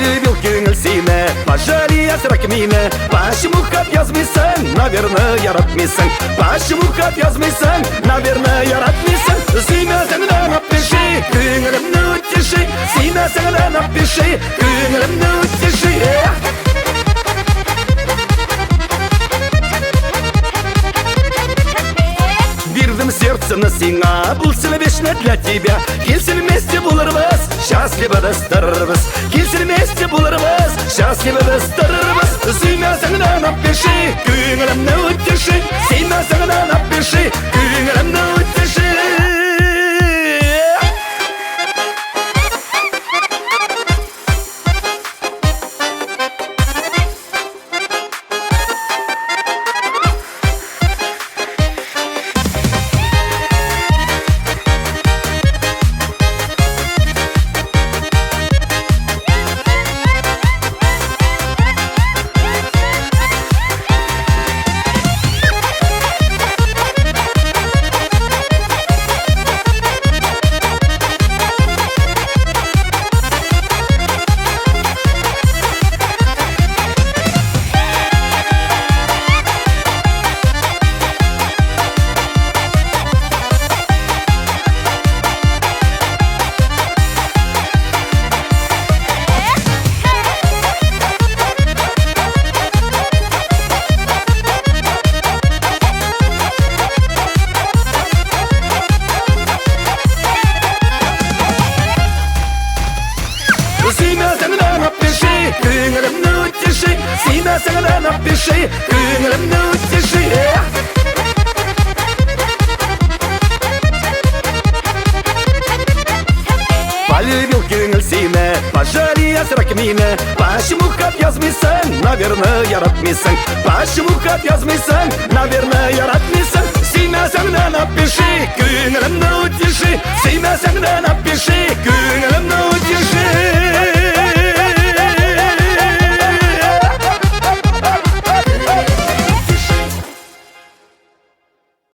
Полюбил күңел сине, пожали асрак мине. Почему хат язмыйсың, наверное, яратмыйсың. Почему хат язмыйсың, наверное, яратмыйсың. Сүймесең да напиши, күңелімні утеши. Сүймесең да напиши, күңелімні утеши. Вирдым сердце на синга, был вечно для тебя. Келсін вместе булырбыз, счастливо достарбыз. Келсін вместе булырбыз, счастливо достарбыз. Сүймесең да напиши, күңелімні утеши. Сүймесең да напиши, күңелімні утеши. Сүймесең да напиши, күңелімні утеши. Сүймесең да напиши, күңелімні утеши. Полюбил күңел сине, пожали асрак мине. Почему хат язмыйсың, наверное, яратмыйсың. Почему хат язмыйсың, наверное, яратмыйсың. Сүймесең да напиши, күңелімні утеши. Сүймесең да напиши, күңелімні